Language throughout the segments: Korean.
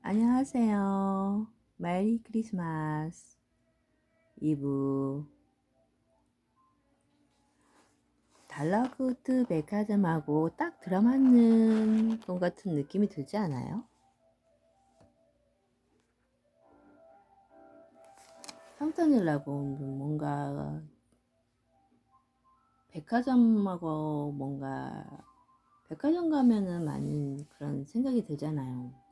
안녕하세요. 메리 크리스마스. 이브 달러구트 백화점하고 딱 들어맞는 것 같은 느낌이 들지 않아요? 상tan이라고 뭔가 백화점하고 뭔가 백화점 가면은 많은 그런 생각이 들잖아요.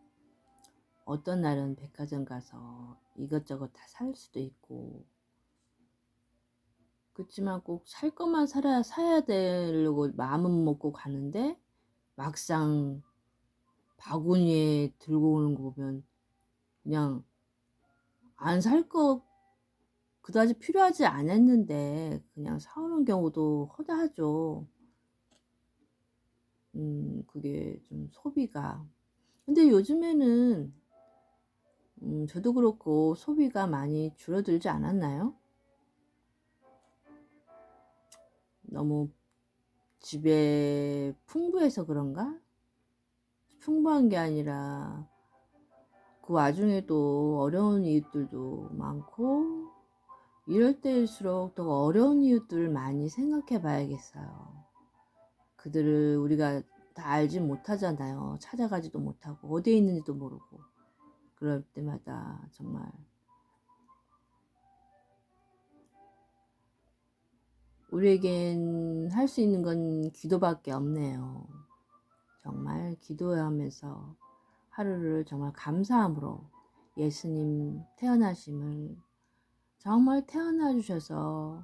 어떤 날은 백화점 가서 이것저것 다 살 수도 있고, 그렇지만 꼭 살 것만 사야 되려고 마음은 먹고 가는데 막상 바구니에 들고 오는 거 보면 그냥 안 살 거 그다지 필요하지 않았는데 그냥 사오는 경우도 허다하죠. 그게 좀 소비가. 근데 요즘에는 저도 그렇고 소비가 많이 줄어들지 않았나요? 너무 집에 풍부해서 그런가? 풍부한 게 아니라 그 와중에도 어려운 이웃들도 많고, 이럴 때일수록 더 어려운 이웃들을 많이 생각해 봐야겠어요. 그들을 우리가 다 알지 못하잖아요. 찾아가지도 못하고 어디에 있는지도 모르고. 그럴 때마다 정말 우리에겐 할 수 있는 건 기도밖에 없네요. 정말 기도하면서 하루를 정말 감사함으로 예수님 태어나심을 정말 태어나 주셔서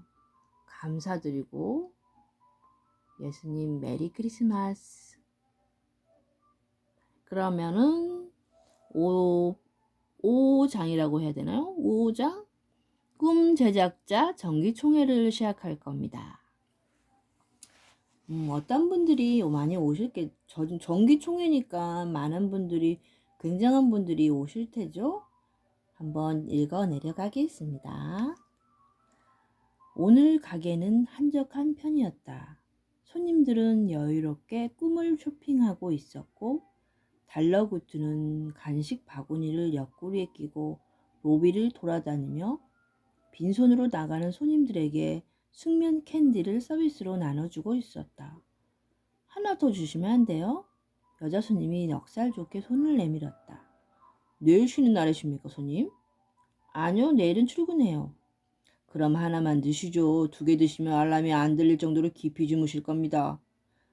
감사드리고, 예수님 메리 크리스마스. 그러면은 5장이라고 해야 되나요? 5장 꿈 제작자 정기총회를 시작할 겁니다. 어떤 분들이 많이 오실게, 정기총회니까 많은 분들이, 굉장한 분들이 오실 테죠? 한번 읽어 내려가겠습니다. 오늘 가게는 한적한 편이었다. 손님들은 여유롭게 꿈을 쇼핑하고 있었고, 달러구트는 간식 바구니를 옆구리에 끼고 로비를 돌아다니며 빈손으로 나가는 손님들에게 숙면 캔디를 서비스로 나눠주고 있었다. 하나 더 주시면 안 돼요? 여자 손님이 넉살 좋게 손을 내밀었다. 내일 쉬는 날이십니까, 손님? 아니요, 내일은 출근해요. 그럼 하나만 드시죠. 2개 드시면 알람이 안 들릴 정도로 깊이 주무실 겁니다.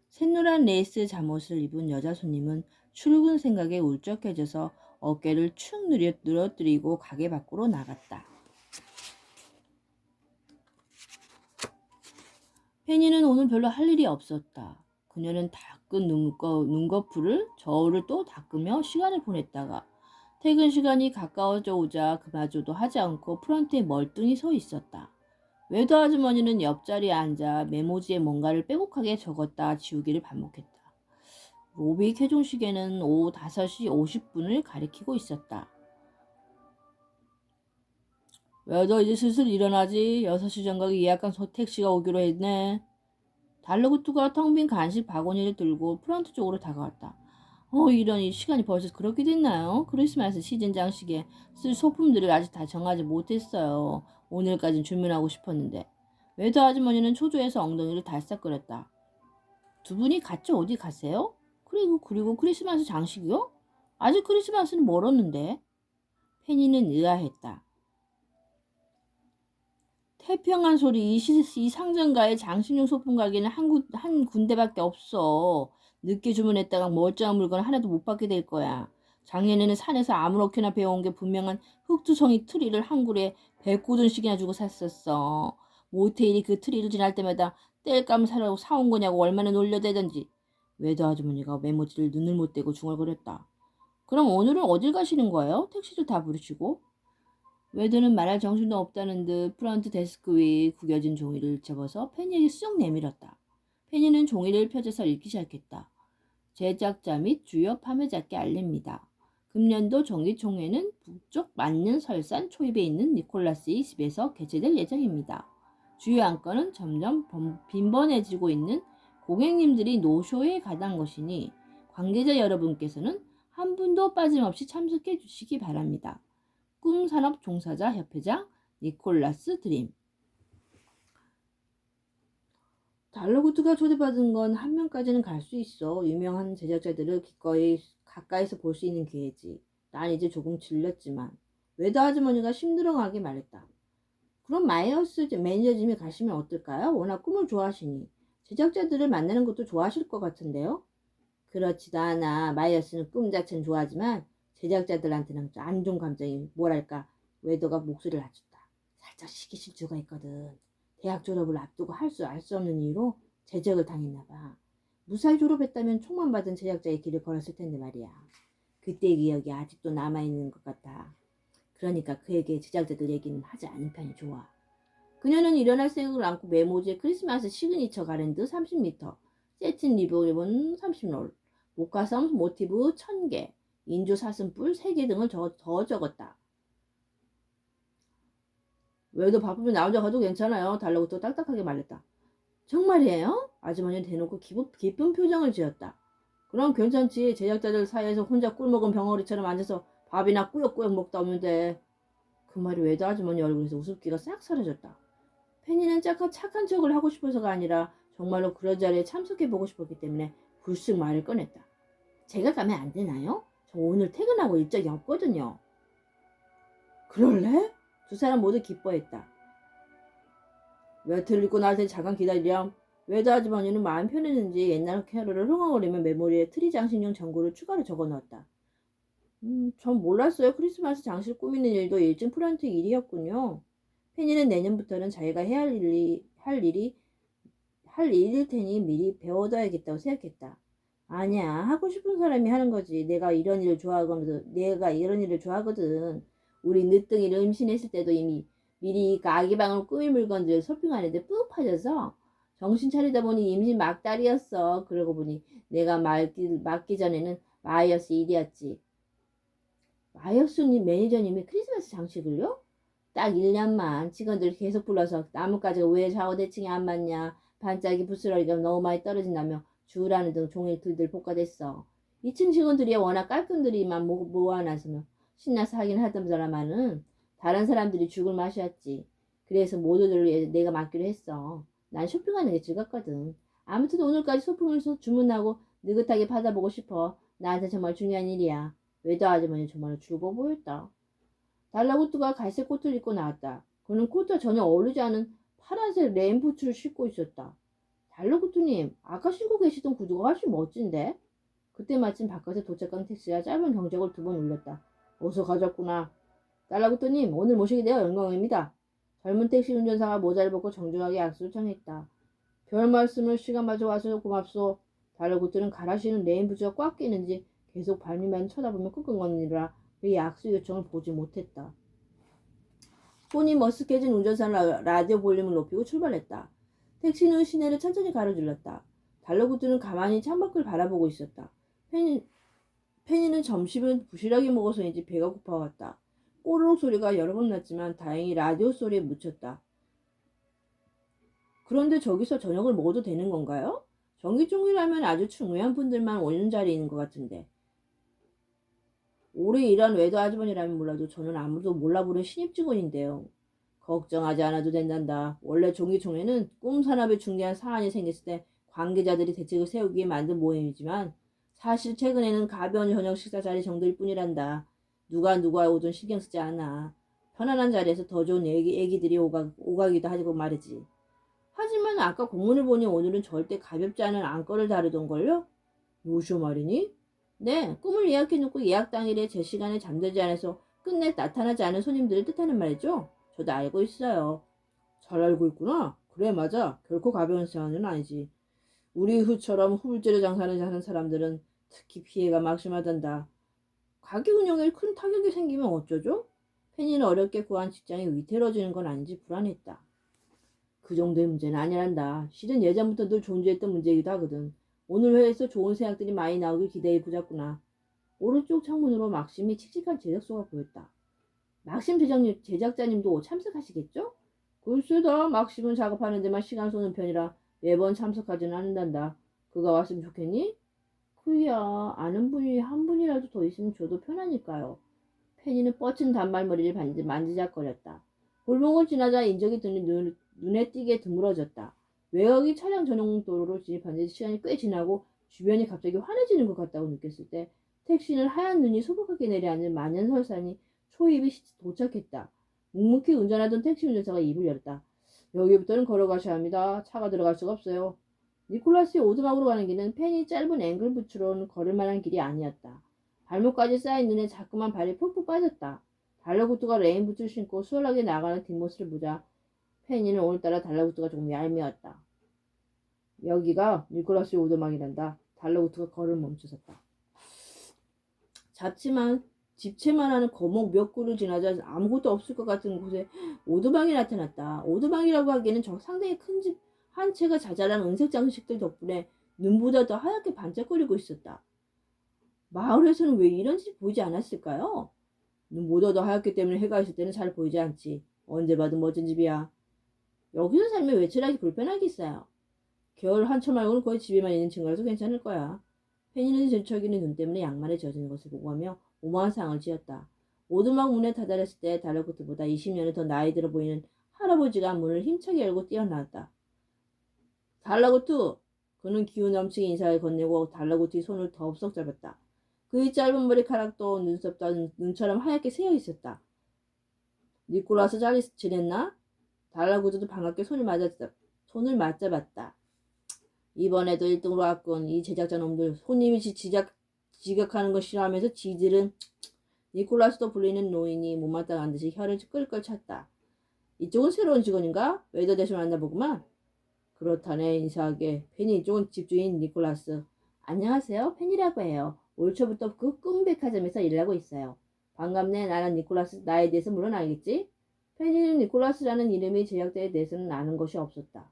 샛노란 레이스 잠옷을 입은 여자 손님은 출근 생각에 울적해져서 어깨를 축 늘어뜨리고 가게 밖으로 나갔다. 페니는 오늘 별로 할 일이 없었다. 그녀는 닦은 눈꺼풀을 저울을 또 닦으며 시간을 보냈다가 퇴근 시간이 가까워져 오자 그마저도 하지 않고 프런트에 멀뚱히 서 있었다. 외도 아주머니는 옆자리에 앉아 메모지에 뭔가를 빼곡하게 적었다 지우기를 반복했다. 로비 쾌종시계는 오후 5시 50분을 가리키고 있었다. 외도 이제 슬슬 일어나지. 6시 전각에 예약한 택시가 오기로 했네. 달러구트가 텅 빈 간식 바구니를 들고 프런트 쪽으로 다가왔다. 이런, 이 시간이 벌써 그렇게 됐나요? 크리스마스 시즌 장식에 쓸 소품들을 아직 다 정하지 못했어요. 오늘까진 주문하고 싶었는데. 외도 아주머니는 초조해서 엉덩이를 달싹거렸다. 두 분이 같이 어디 가세요? 그리고 크리스마스 장식이요? 아직 크리스마스는 멀었는데. 페니는 의아했다. 태평한 소리. 이 상점가에 장식용 소품 가게는 한 군데밖에 없어. 늦게 주문했다가 멀쩡한 물건 하나도 못 받게 될 거야. 작년에는 산에서 아무렇게나 배워온 게 분명한 흑투성이 트리를 한 그루에 100고든씩이나 주고 샀었어. 모테일이 그 트리를 지날 때마다 땔감 사라고 사온 거냐고 얼마나 놀려대던지. 외도 아주머니가 메모지를 눈을 못 떼고 중얼거렸다. 그럼 오늘은 어딜 가시는 거예요? 택시도 다 부르시고. 외도는 말할 정신도 없다는 듯 프런트 데스크 위에 구겨진 종이를 접어서 페니에게 쑥 내밀었다. 페니는 종이를 펴져서 읽기 시작했다. 제작자 및 주요 판매자께 알립니다. 금년도 정기총회는 북쪽 만년 설산 초입에 있는 니콜라스의 집에서 개최될 예정입니다. 주요 안건은 점점 빈번해지고 있는 고객님들이 노쇼에 가단 것이니 관계자 여러분께서는 한 분도 빠짐없이 참석해 주시기 바랍니다. 꿈산업 종사자 협회장 니콜라스 드림. 달러구트가 초대받은 건 한 명까지는 갈 수 있어. 유명한 제작자들을 기꺼이 가까이서 볼 수 있는 기회지. 난 이제 조금 질렸지만 외도 아주머니가 심드렁하게 말했다. 그럼 마이어스 매니저님이 가시면 어떨까요? 워낙 꿈을 좋아하시니 제작자들을 만나는 것도 좋아하실 것 같은데요. 그렇지도 않아. 마이어스는 꿈 자체는 좋아하지만 제작자들한테는 안 좋은 감정이 뭐랄까 외도가 목소리를 낮췄다. 살짝 시기 질투가 있거든. 대학 졸업을 앞두고 알 수 없는 이유로 제적을 당했나 봐. 무사히 졸업했다면 총만 받은 제작자의 길을 걸었을 텐데 말이야. 그때의 기억이 아직도 남아있는 것 같아. 그러니까 그에게 제작자들 얘기는 하지 않는 편이 좋아. 그녀는 일어날 생각을 안고 메모지에 크리스마스 시그니처 가랜드 30m, 세틴 리본 30롤, 모카섬 모티브 1000개, 인조 사슴뿔 3개 등을 더 적었다. 외도 바쁘면 나 혼자 가도 괜찮아요. 달라고 또 딱딱하게 말했다. 정말이에요? 아주머니는 대놓고 기쁜 표정을 지었다. 그럼 괜찮지. 제작자들 사이에서 혼자 꿀먹은 병어리처럼 앉아서 밥이나 꾸역꾸역 먹다 오면 돼. 그 말이 외도 아주머니 얼굴에서 웃음기가 싹 사라졌다. 팬이는 착한 척을 하고 싶어서가 아니라 정말로 그런 자리에 참석해보고 싶었기 때문에 불쑥 말을 꺼냈다. 제가 가면 안 되나요? 저 오늘 퇴근하고 일정이 없거든요. 그럴래? 두 사람 모두 기뻐했다. 며칠 있고 나올 땐 잠깐 기다리렴. 외도 아주머니는 마음 편했는지 옛날 캐롤을 흥얼거리며 메모리에 트리 장식용 전구를 추가로 적어넣었다. 전 몰랐어요. 크리스마스 장식 꾸미는 일도 일정 프런트 일이었군요. 팬이는 내년부터는 자기가 해야 할 일일 테니 미리 배워둬야겠다고 생각했다. 아니야. 하고 싶은 사람이 하는 거지. 내가 이런 일을 좋아하거든. 우리 늦둥이를 임신했을 때도 이미 미리 아기방을 꾸밀 물건들 쇼핑하는데 푹 빠져서 정신 차리다 보니 임신 막달이었어. 그러고 보니 내가 맞기 전에는 마이어스 일이었지. 마이어스님 매니저님이 크리스마스 장식을요? 딱 1년만 직원들 계속 불러서 나뭇가지가 왜 좌우 대칭이 안 맞냐, 반짝이 부스러기가 너무 많이 떨어진다며 주우라는 등 종일 들들 볶아댔어. 2층 직원들이 워낙 깔끔들이만 모아놨으며 신나서 하긴 하던 사람만은 다른 사람들이 죽을 맛이었지. 그래서 모두들 내가 맡기로 했어. 난 쇼핑하는 게 즐겁거든. 아무튼 오늘까지 소품을 주문하고 느긋하게 받아보고 싶어. 나한테 정말 중요한 일이야. 외도 아주머니 정말 즐거워 보였다. 달라구트가 갈색 코트를 입고 나왔다. 그는 코트와 전혀 어울리지 않은 파란색 레인부츠를 신고 있었다. 달라구트님, 아까 신고 계시던 구두가 훨씬 멋진데? 그때 마침 바깥에 도착한 택시가 짧은 경적을 2번 울렸다. 어서 가졌구나. 달라구트님, 오늘 모시게 되어 영광입니다. 젊은 택시 운전사가 모자를 벗고 정중하게 악수를 청했다. 별 말씀을 시간 맞춰 와서 고맙소. 달라구트는 갈아신은 레인부츠가 꽉 끼는지 계속 발밑만 쳐다보며 끙끙거리느라 그의 악수 요청을 보지 못했다. 손이 머쓱해진 운전사는 라디오 볼륨을 높이고 출발했다. 택시는 시내를 천천히 가로질렀다. 달러구트는 가만히 창밖을 바라보고 있었다. 팬이는 점심은 부실하게 먹어서인지 배가 고파왔다. 꼬르륵 소리가 여러 번 났지만 다행히 라디오 소리에 묻혔다. 그런데 저기서 저녁을 먹어도 되는 건가요? 정기종이라면 아주 중요한 분들만 오는 자리인 것 같은데. 오래 일한 외도 아주머니라면 몰라도 저는 아무도 몰라보는 신입 직원인데요. 걱정하지 않아도 된단다. 원래 종기총회는 꿈산업에 중대한 사안이 생겼을 때 관계자들이 대책을 세우기 위해 만든 모임이지만 사실 최근에는 가벼운 저녁 식사 자리 정도일 뿐이란다. 누가 오든 신경 쓰지 않아. 편안한 자리에서 더 좋은 애기들이 오가기도 하고 말이지. 하지만 아까 공문을 보니 오늘은 절대 가볍지 않은 안건을 다루던걸요? 요쇼 말이니? 네, 꿈을 예약해놓고 예약 당일에 제 시간에 잠들지 않아서 끝내 나타나지 않은 손님들을 뜻하는 말이죠. 저도 알고 있어요. 잘 알고 있구나. 그래, 맞아. 결코 가벼운 사안은 아니지. 우리 후처럼 후불제로 장사를 하는 사람들은 특히 피해가 막심하단다. 가게 운영에 큰 타격이 생기면 어쩌죠? 팬이는 어렵게 구한 직장이 위태로워지는 건 아닌지 불안했다. 그 정도의 문제는 아니란다. 실은 예전부터 늘 존재했던 문제이기도 하거든. 오늘 회에서 좋은 생각들이 많이 나오길 기대해 보자꾸나. 오른쪽 창문으로 막심이 칙칙한 제작소가 보였다. 막심 제작자님도 참석하시겠죠? 글쎄다. 막심은 작업하는 데만 시간 쏘는 편이라 매번 참석하지는 않는단다. 그가 왔으면 좋겠니? 그야 아는 분이 한 분이라도 더 있으면 줘도 편하니까요. 페니는 뻗친 단발머리를 만지작거렸다. 골목을 지나자 인적이 드는 눈에 띄게 드물어졌다. 외곽이 차량 전용 도로로 진입한 지 시간이 꽤 지나고 주변이 갑자기 환해지는 것 같다고 느꼈을 때 택시는 하얀 눈이 소복하게 내려앉은 만연설산이 초입이 도착했다. 묵묵히 운전하던 택시 운전사가 입을 열었다. 여기부터는 걸어가셔야 합니다. 차가 들어갈 수가 없어요. 니콜라스의 오두막으로 가는 길은 펜이 짧은 앵글부츠로는 걸을 만한 길이 아니었다. 발목까지 쌓인 눈에 자꾸만 발이 푹푹 빠졌다. 달러구트가 레인부츠를 신고 수월하게 나가는 뒷모습을 보자 펜이는 오늘따라 달러구트가 조금 얄미웠다. 여기가 니콜라스의 오두막이란다. 달러구트가 걸을 멈춰섰다. 잡지만 집채만 하는 거목 몇 구를 지나자 아무것도 없을 것 같은 곳에 오두막이 나타났다. 오두막이라고 하기에는 상당히 큰 집 한 채가 자잘한 은색 장식들 덕분에 눈보다 더 하얗게 반짝거리고 있었다. 마을에서는 왜 이런 집이 보이지 않았을까요? 눈보다 더 하얗기 때문에 해가 있을 때는 잘 보이지 않지. 언제 봐도 멋진 집이야. 여기서 살면 외출하기 불편하겠어요. 겨울 한철 말고는 거의 집에만 있는 친구라서 괜찮을 거야. 페니는 질척이는 눈 때문에 양말에 젖은 것을 보고 하며 오만한 상을 지었다. 오두막 문에 다다랐을 때 달러구트보다 20년은 더 나이 들어 보이는 할아버지가 문을 힘차게 열고 뛰어나왔다. 달러구트! 그는 기운 넘치게 인사를 건네고 달러구트의 손을 덥석 잡았다. 그의 짧은 머리카락도 눈썹도 눈처럼 하얗게 새어 있었다. 니콜라스 잘 지냈나? 달러구트도 반갑게 손을 맞잡았다. 이번에도 1등으로 왔군. 이 제작자 놈들 손님이 지각하는 거 싫어하면서 지들은 니콜라스도 불리는 노인이 못마땅한 듯이 혀를 끌끌 찼다. 이쪽은 새로운 직원인가? 웨더 대신 만나보구만. 그렇다네. 인사하게. 펜이 이쪽은 집주인 니콜라스. 안녕하세요. 펜이라고 해요. 올 초부터 그 꿈백화점에서 일하고 있어요. 반갑네. 나는 니콜라스. 나에 대해서 물론 알겠지? 펜이는 니콜라스라는 이름이 제작자에 대해서는 아는 것이 없었다.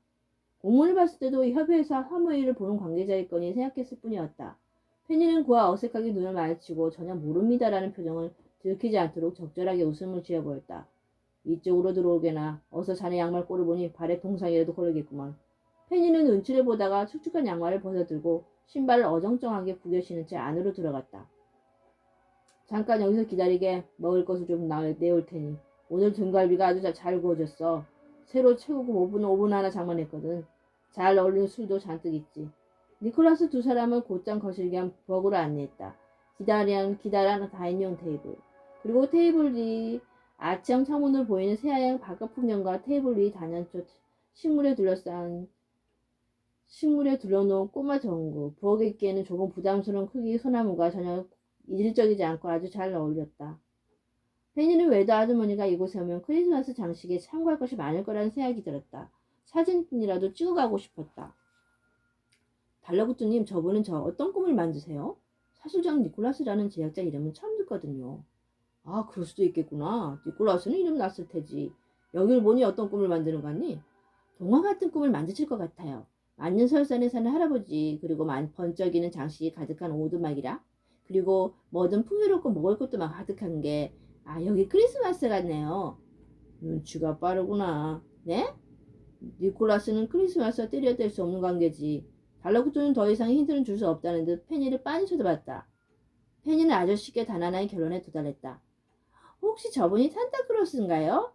공문을 봤을 때도 협회에서 사무엘을 보는 관계자일 거니 생각했을 뿐이었다. 펜이는 그와 어색하게 눈을 마주치고 전혀 모릅니다라는 표정을 들키지 않도록 적절하게 웃음을 지어 보였다. 이쪽으로 들어오게나. 어서 자네 양말 꼴을 보니 발에 동상이라도 걸리겠구만. 펜이는 눈치를 보다가 축축한 양말을 벗어들고 신발을 어정쩡하게 구겨 신은 채 안으로 들어갔다. 잠깐 여기서 기다리게. 먹을 것을 좀 내올 테니. 오늘 등갈비가 아주 잘 구워졌어. 새로 채우고 오븐 하나 장만했거든. 잘 어울리는 술도 잔뜩 있지. 니콜라스 두 사람을 곧장 거실게 한 부엌으로 안내했다. 기다란 다이닝 테이블. 그리고 테이블 뒤 아치형 창문으로 보이는 새하얀 바깥 풍경과 테이블 위 단연초 식물에 둘러놓은 꼬마 전구. 부엌에 있기에는 조금 부담스러운 크기의 소나무가 전혀 이질적이지 않고 아주 잘 어울렸다. 페니는 외도 아주머니가 이곳에 오면 크리스마스 장식에 참고할 것이 많을 거라는 생각이 들었다. 사진이라도 찍어가고 싶었다. 달러구트님, 저분은 어떤 꿈을 만드세요? 사실 저는 니콜라스라는 제작자 이름은 처음 듣거든요. 아, 그럴 수도 있겠구나. 니콜라스는 이름 났을 테지. 여길 보니 어떤 꿈을 만드는 거니? 동화 같은 꿈을 만드실 것 같아요. 만년설산에 사는 할아버지, 그리고 번쩍이는 장식이 가득한 오두막이라, 그리고 뭐든 풍요롭고 먹을 것도 막 가득한 게, 여기 크리스마스 같네요. 눈치가 빠르구나. 네? 니콜라스는 크리스마스와 때려댈 수 없는 관계지. 달러구트는 더 이상 힌트는 줄 수 없다는 듯 페니를 빤히 쳐다봤다. 페니는 아주 쉽게 단아나의 결론에 도달했다. 혹시 저분이 산타클로스인가요?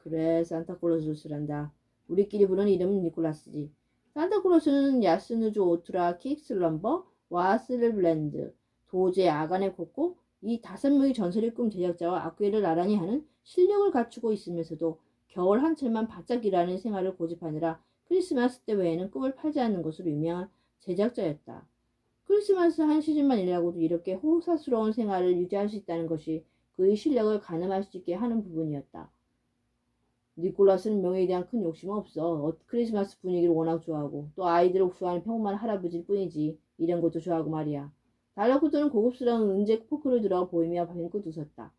그래, 산타클로스란다. 우리끼리 부르는 이름은 니콜라스지. 산타클로스는 야스누즈 오투라 킥슬럼버 와스를 블렌드 도제 아가네 코코 이 5명의 전설의 꿈 제작자와 악귀를 나란히 하는 실력을 갖추고 있으면서도 겨울 한철만 바짝 일하는 생활을 고집하느라 크리스마스 때 외에는 꿈을 팔지 않는 것으로 유명한 제작자였다. 크리스마스 한 시즌만 일하고도 이렇게 호사스러운 생활을 유지할 수 있다는 것이 그의 실력을 가늠할 수 있게 하는 부분이었다. 니콜라스는 명예에 대한 큰 욕심은 없어. 크리스마스 분위기를 워낙 좋아하고 또 아이들을 흡수하는 평범한 할아버지일 뿐이지. 이런 것도 좋아하고 말이야. 달러구트는 고급스러운 은제 포크를 들어 보이며 뱅긋 웃었다.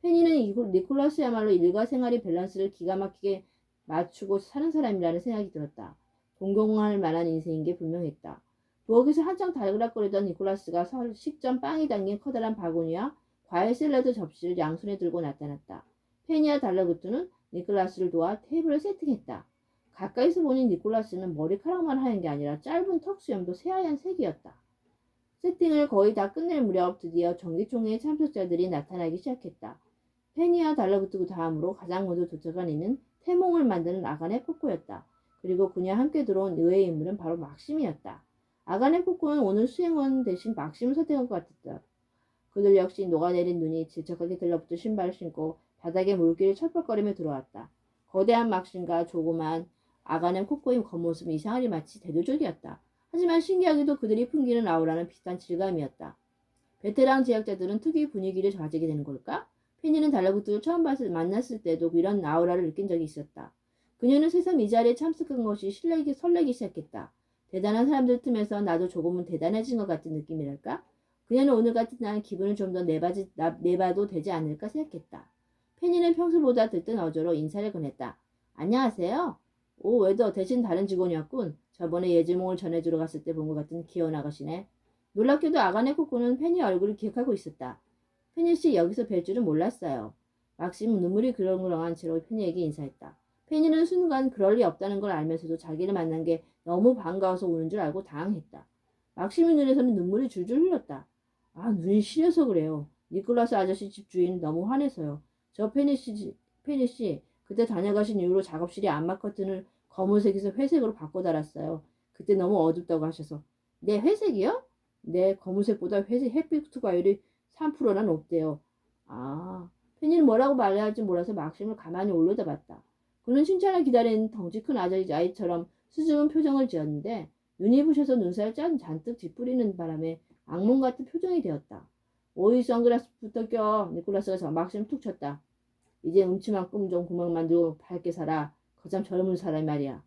페니는 니콜라스야말로 일과 생활의 밸런스를 기가 막히게 맞추고 사는 사람이라는 생각이 들었다. 동경할 만한 인생인 게 분명했다. 부엌에서 한창 달그락거리던 니콜라스가 식전 빵이 담긴 커다란 바구니와 과일 샐러드 접시를 양손에 들고 나타났다. 페니와 달러구트는 니콜라스를 도와 테이블을 세팅했다. 가까이서 보니 니콜라스는 머리카락만 하얀 게 아니라 짧은 턱수염도 새하얀 색이었다. 세팅을 거의 다 끝낼 무렵 드디어 정기총회 참석자들이 나타나기 시작했다. 페니와 달라붙고 다음으로 가장 먼저 도착한 이는 태몽을 만드는 아가네 코코였다. 그리고 그녀와 함께 들어온 의외의 인물은 바로 막심이었다. 아가네 코코는 오늘 수행원 대신 막심을 선택한 것 같았다. 그들 역시 녹아내린 눈이 질척하게 들러붙은 신발을 신고 바닥에 물길을 철퍽거리며 들어왔다. 거대한 막심과 조그만 아가네 코코의 겉모습은 이상하리 마치 대조적이었다. 하지만 신기하게도 그들이 풍기는 아우라는 비슷한 질감이었다. 베테랑 제약자들은 특유의 분위기를 가지게 되는 걸까? 페니는 달라붙을 처음 만났을 때도 이런 아우라를 느낀 적이 있었다. 그녀는 새삼 이 자리에 참석한 것이 설레기 시작했다. 대단한 사람들 틈에서 나도 조금은 대단해진 것 같은 느낌이랄까? 그녀는 오늘 같은 날 기분을 좀 더 내봐도 되지 않을까 생각했다. 페니는 평소보다 들뜬 어조로 인사를 건넸다. 안녕하세요. 오, 웨더 대신 다른 직원이었군. 저번에 예지몽을 전해주러 갔을 때 본 것 같은 귀여운 아가씨네. 놀랍게도 아가네 코코는 페니 얼굴을 기억하고 있었다. 페니 씨 여기서 뵐 줄은 몰랐어요. 막심은 눈물이 그렁그렁한 채로 페니에게 인사했다. 페니는 순간 그럴 리 없다는 걸 알면서도 자기를 만난 게 너무 반가워서 우는 줄 알고 당황했다. 막심의 눈에서는 눈물이 줄줄 흘렀다. 아, 눈이 시려서 그래요. 니콜라스 아저씨 집 주인 너무 화내서요. 저 페니 씨, 그때 다녀가신 이후로 작업실이 암막 커튼을 검은색에서 회색으로 바꿔 달았어요. 그때 너무 어둡다고 하셔서. 네, 회색이요? 네, 검은색보다 회색 햇빛 투과율이 3%나 높대요. 아, 페니는 뭐라고 말해야 할지 몰라서 막심을 가만히 올려다봤다. 그는 칭찬을 기다리는 덩치 큰 아이처럼 수줍은 표정을 지었는데 눈이 부셔서 눈살 잔뜩 짓뿌리는 바람에 악몽 같은 표정이 되었다. 오이 선글라스부터 껴. 니콜라스가 막심 툭 쳤다. 이제 음침한 꿈 좀 그만 만들고 밝게 살아. 거참 젊은 사람이 말이야.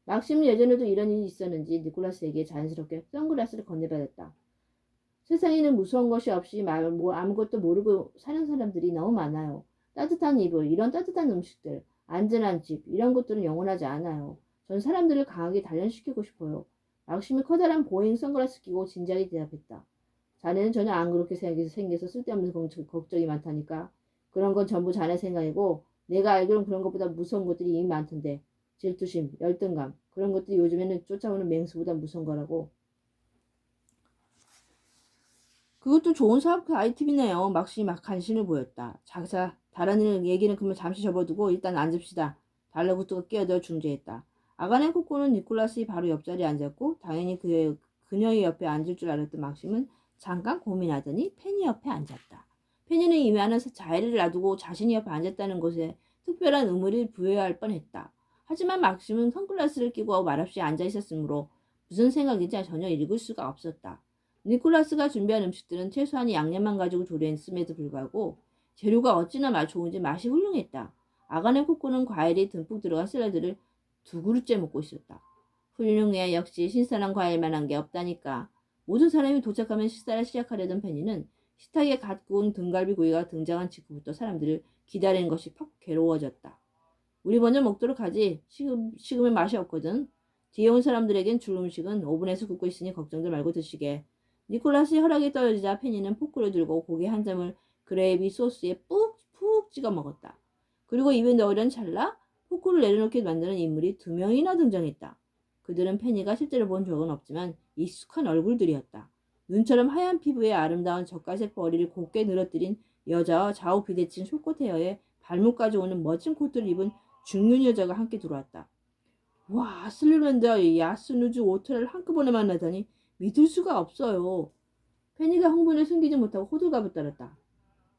막심은 예전에도 이런 일이 있었는지 니콜라스에게 자연스럽게 선글라스를 건네받았다. 세상에는 무서운 것이 없이 아무것도 모르고 사는 사람들이 너무 많아요. 따뜻한 이불, 이런 따뜻한 음식들, 안전한 집, 이런 것들은 영원하지 않아요. 전 사람들을 강하게 단련시키고 싶어요. 막심이 커다란 보잉 선글라스 끼고 진지하게 대답했다. 자네는 전혀 안 그렇게 생겨서 쓸데없는 걱정이 많다니까. 그런 건 전부 자네 생각이고 내가 알기로는 그런 것보다 무서운 것들이 이미 많던데. 질투심, 열등감, 그런 것들이 요즘에는 쫓아오는 맹수보다 무서운 거라고. 그것도 좋은 사업 아이템이네요. 막시 막 간신을 보였다. 자기사 다른 일 얘기는 그만 잠시 접어두고 일단 앉읍시다. 달러구트가 끼어들어 중재했다. 아가네 코코는 니콜라스의 바로 옆자리에 앉았고 당연히 그녀의 옆에 앉을 줄 알았던 막심은 잠깐 고민하더니 페니 옆에 앉았다. 페니는 이미 하는 자리를 놔두고 자신이 옆에 앉았다는 것에 특별한 의무를 부여해야 할 뻔했다. 하지만 막심은 선글라스를 끼고 말없이 앉아 있었으므로 무슨 생각인지 전혀 읽을 수가 없었다. 니콜라스가 준비한 음식들은 최소한 양념만 가지고 조리했음에도 불구하고 재료가 어찌나 좋은지 맛이 훌륭했다. 아가네 코코는 과일이 듬뿍 들어간 샐러드를 2그릇째 먹고 있었다. 훌륭해. 역시 신선한 과일만 한 게 없다니까. 모든 사람이 도착하면 식사를 시작하려던 페니는 식탁에 갓 구운 등갈비 구이가 등장한 직후부터 사람들을 기다리는 것이 퍽 괴로워졌다. 우리 먼저 먹도록 하지. 식으면 맛이 없거든. 뒤에 온 사람들에겐 줄 음식은 오븐에서 굽고 있으니 걱정들 말고 드시게. 니콜라스의 허락이 떨어지자 페니는 포크를 들고 고기 한 점을 그레이비 소스에 푹 찍어 먹었다. 그리고 입에 넣으려는 찰나 포크를 내려놓게 만드는 인물이 2명이나 등장했다. 그들은 페니가 실제로 본 적은 없지만 익숙한 얼굴들이었다. 눈처럼 하얀 피부에 아름다운 젓갈색 머리를 곱게 늘어뜨린 여자와 좌우 비대칭 숏꽃 헤어에 발목까지 오는 멋진 코트를 입은 중년 여자가 함께 들어왔다. 와, 슬리랜드와 야스누즈 오트라를 한꺼번에 만나다니 믿을 수가 없어요. 페니가 흥분을 숨기지 못하고 호들갑을 떨었다.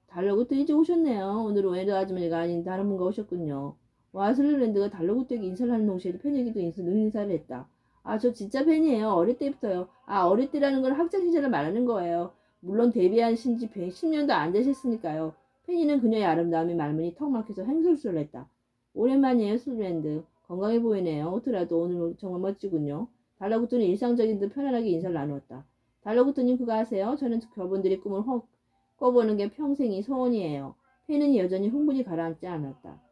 달러구떼 이제 오셨네요. 오늘은 웨더 아주머니가 아닌 다른 분과 오셨군요. 와슬랜드가 달러구떼에게 인사를 하는 동시에도 페니에게도 인사를 했다. 아, 저 진짜 팬이에요. 어릴 때부터요. 아, 어릴 때라는 건 학창 시절을 말하는 거예요. 물론 데뷔하신 지 10년도 안 되셨으니까요. 페니는 그녀의 아름다움이 말문이 턱 막혀서 횡설수설 했다. 오랜만이에요, 슬랜드. 건강해 보이네요. 오트라도 오늘 정말 멋지군요. 달러구떼는 일상적인 듯 편안하게 인사를 나누었다. 달러구떼님 그거 아세요? 저는 저분들이 꿈을 꿔보는 게 평생이 소원이에요. 페는 여전히 흥분이 가라앉지 않았다.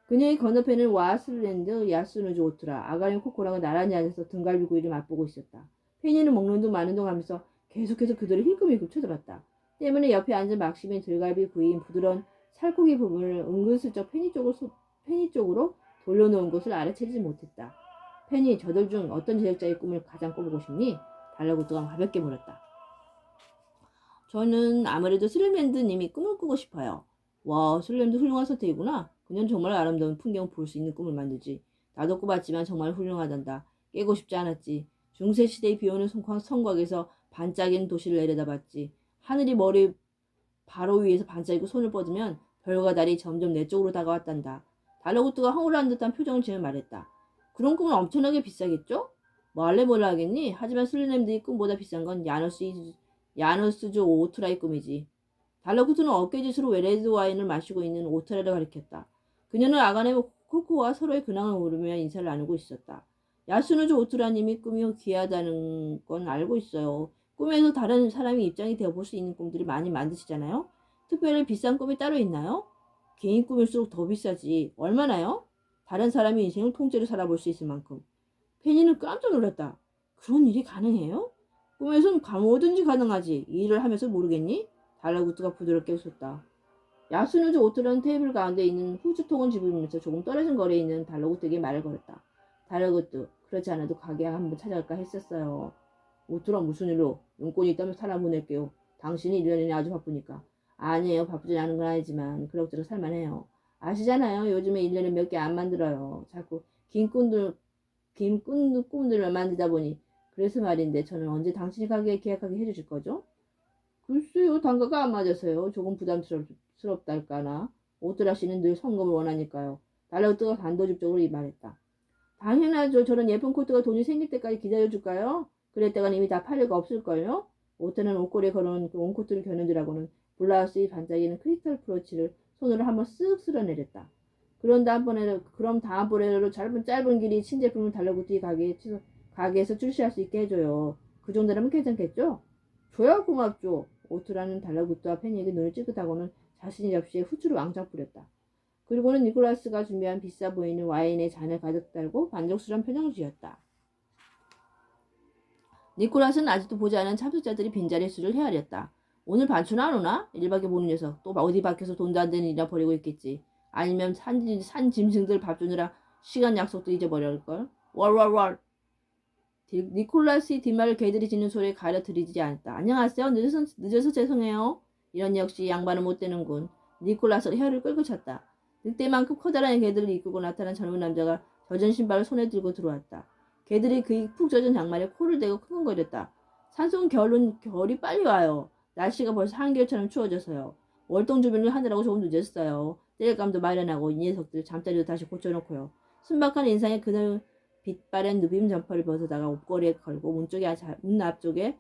그녀의 건너편은 와슬랜드 야스누즈 오트라 아가린 코코라가 나란히 앉아서 등갈비구이를 맛보고 있었다. 페니는 먹는 둥 마는 둥 하면서 계속해서 그들을 힐끔힐끔 쳐다봤다. 때문에 옆에 앉은 막심인 등갈비구이인 부드러운 살코기 부분을 은근슬쩍 페니 쪽으로 돌려놓은 것을 알아채지 못했다. 페니, 저들 중 어떤 제작자의 꿈을 가장 꿔보고 싶니? 달라구뚜가 가볍게 물었다. 저는 아무래도 슬램랜드님이 꿈을 꾸고 싶어요. 와, 슬램도 훌륭한 선택이구나. 그녀는 정말 아름다운 풍경을 볼 수 있는 꿈을 만들지. 나도 꿔봤지만 정말 훌륭하단다. 깨고 싶지 않았지. 중세시대의 비오는 성곽에서 반짝이는 도시를 내려다봤지. 하늘이 머리 바로 위에서 반짝이고 손을 뻗으면 별과 달이 점점 내 쪽으로 다가왔단다. 달러구트가 허물한 듯한 표정을 지으며 말했다. 그런 꿈은 엄청나게 비싸겠죠? 뭐 할래 몰라 하겠니? 하지만 슬램들이 꿈보다 비싼 건 야너스주 오트라의 꿈이지. 달러구트는 어깨짓으로 레드 와인을 마시고 있는 오트라를 가리켰다. 그녀는 아가네 코코와 서로의 근황을 물으며 인사를 나누고 있었다. 야스누즈 오트라님이 꿈이 귀하다는 건 알고 있어요. 꿈에서 다른 사람이 입장이 되어볼 수 있는 꿈들이 많이 만드시잖아요. 특별히 비싼 꿈이 따로 있나요? 개인 꿈일수록 더 비싸지. 얼마나요? 다른 사람이 인생을 통째로 살아볼 수 있을 만큼. 페니는 깜짝 놀랐다. 그런 일이 가능해요? 꿈에선 뭐든지 가능하지. 이 일을 하면서 모르겠니? 달라구트가 부드럽게 웃었다. 야스누즈 오트라는 테이블 가운데 있는 후추통을 집으면서 조금 떨어진 거리에 있는 달러구트에게 말을 걸었다. 달러구트, 그렇지 않아도 가게 한번 찾아갈까 했었어요. 오트라 무슨 일로? 용건이 있다면 사람 보낼게요. 당신이 1년에 아주 바쁘니까. 아니에요. 바쁘지 않은 건 아니지만 그럭저럭 살만해요. 아시잖아요. 요즘에 1년에 몇 개 안 만들어요. 자꾸 긴 꿈들을 만들다 보니. 그래서 말인데 저는 언제 당신이 가게에 계약하게 해주실 거죠? 글쎄요. 단가가 안 맞아서요. 조금 부담스럽달까나. 오트라 씨는 늘 성금을 원하니까요. 달러트가 단도직입적으로 이 말했다. 당연하죠. 저런 예쁜 코트가 돈이 생길 때까지 기다려줄까요? 그랬다간 이미 다 팔 리가 없을걸요? 오트는 옷걸이에 걸어놓은 그 온코트를 겨누느라고는 블라우스의 반짝이는 크리스탈 프로치를 손으로 한번 쓱 쓸어내렸다. 그럼 다음번에로 짧은 길이 신제품을 달라붙이 가게에서 출시할 수 있게 해줘요. 그 정도라면 괜찮겠죠? 줘야 고맙죠. 오트라는 달라붙와 페니에게 눈을 찌긋하고는 자신의 접시에 후추를 왕창 뿌렸다. 그리고는 니콜라스가 준비한 비싸 보이는 와인에 잔을 가득 달고 만족스러운 표정을 지었다. 니콜라스는 아직도 보지 않은 참석자들이 빈자리에 수를 헤아렸다. 오늘 반추는 안 오나? 일밖에 모르는 녀석. 또 어디 밖에서 돈도 안 되는 일이나 버리고 있겠지. 아니면 산 짐승들 밥 주느라 시간 약속도 잊어버릴걸. 월월월. 니콜라스의 뒷말을 개들이 짖는 소리에 가려 들이지 않았다. 안녕하세요. 늦어서 죄송해요. 이런 역시 양반은 못 되는군. 니콜라스가 혀를 끌고 찼다. 늑대만큼 커다란 개들을 이끌고 나타난 젊은 남자가 젖은 신발을 손에 들고 들어왔다. 개들이 그의 푹 젖은 양말에 코를 대고 킁킁거렸다. 산속 겨울이 빨리 와요. 날씨가 벌써 한겨울처럼 추워져서요. 월동 주변을 하느라고 조금 늦었어요. 땔감도 마련하고 이 녀석들 잠자리도 다시 고쳐놓고요. 순박한 인상에 그는 빛바랜 누빔 점퍼를 벗어다가 옷걸이에 걸고 문 앞쪽에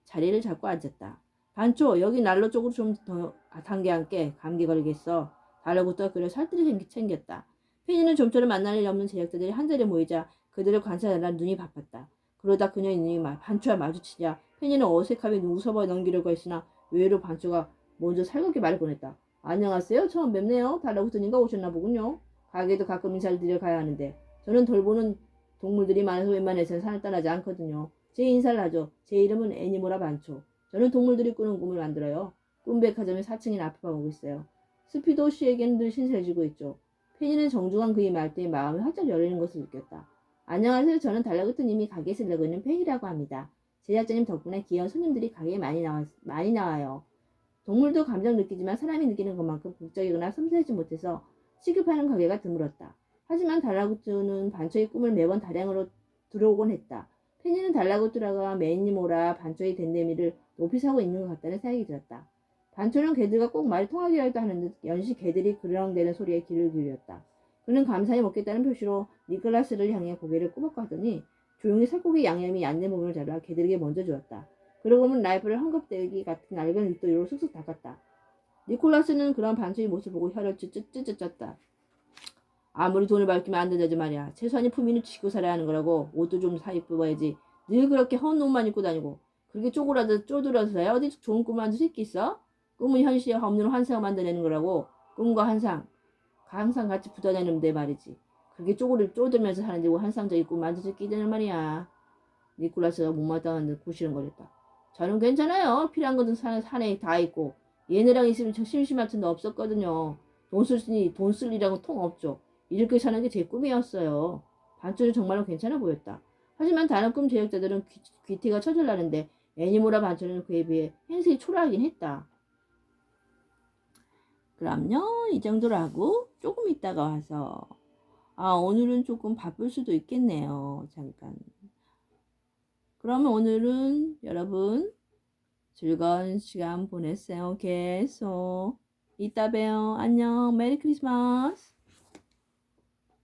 자리를 잡고 앉았다. 반초, 여기 난로 쪽으로 좀 더 당겨 앉게. 감기 걸리겠어. 달러부터 그를 살뜰히 챙겼다. 페니는 좀처럼 만날 일 없는 제작자들이 한자리에 모이자 그들을 관찰하느라 눈이 바빴다. 그러다 그녀의 눈이 반초와 마주치자 페니는 어색함에 웃어버 넘기려고 했으나 의외로 반초가 먼저 살갑게 말을 꺼냈다. 안녕하세요. 처음 뵙네요. 달러부터님가 오셨나 보군요. 가게도 가끔 인사를 드려 가야 하는데 저는 돌보는 동물들이 많아서 웬만해서는 산을 떠나지 않거든요. 제 인사를 하죠. 제 이름은 애니모라 반초. 저는 동물들이 꾸는 꿈을 만들어요. 꿈백화점의 4층에 앞에 가고 있어요. 스피도 씨에게는 늘 신세지고 있죠. 페니는 정중한 그의 말대에 마음이 활짝 열리는 것을 느꼈다. 안녕하세요. 저는 달라그트님이 가게에서 일하고 있는 페니라고 합니다. 제작자님 덕분에 귀여운 손님들이 가게에 많이 나와요. 동물도 감정 느끼지만 사람이 느끼는 것만큼 극적이거나 섬세하지 못해서 시급하는 가게가 드물었다. 하지만 달라구트는 반초의 꿈을 매번 다량으로 들어오곤 했다. 페니는 달라구트라가 매니모라 반초의 댄데미를 높이 사고 있는 것 같다는 생각이 들었다. 반초는 개들과 꼭 말이 통하기라도 하는 듯 연시 개들이 그렁대는 소리에 귀를 기울였다. 그는 감사히 먹겠다는 표시로 니클라스를 향해 고개를 꾸벅하더니 조용히 살코기 양념이 얀내 부분을 잘라 개들에게 먼저 주었다. 그러고는 라이프를 헝겊대기 같은 낡은 윗도리로 쑥쑥 닦았다. 니콜라스는 그런 반초의 모습을 보고 혀를 ጭጭ 쪘다. 아무리 돈을 밝히면 안 된다지 말이야. 최소한의 품위는 지키고 살아야 하는 거라고. 옷도 좀 사 입어야지. 늘 그렇게 헌 옷만 입고 다니고. 그렇게 쪼들어서야 어디 좋은 꿈을 만들 수 있겠어? 꿈은 현실에 없는 환상을 만들어내는 거라고. 꿈과 환상. 항상 같이 붙어다니는데 말이지. 그렇게 쪼들면서 사는데 환상적인 꿈을 만들 수 있겠냐는 말이야. 니콜라스가 못마땅한 듯 구시렁거렸다. 저는 괜찮아요. 필요한 것은 산에 다 있고. 얘네랑 있으면 저 심심할 틈도 없었거든요. 돈 쓸 일이라고 통 없죠. 이렇게 사는 게 제 꿈이었어요. 반쪽이 정말로 괜찮아 보였다. 하지만 다른 꿈 제작자들은 귀티가 처절나는데 애니모라 반전은 그에 비해 행색이 초라하긴 했다. 그럼요, 이 정도로 하고 조금 있다가 와서 오늘은 조금 바쁠 수도 있겠네요. 잠깐. 그러면 오늘은 여러분 즐거운 시간 보냈어요. 계속. 이따 봬요. 안녕. 메리 크리스마스.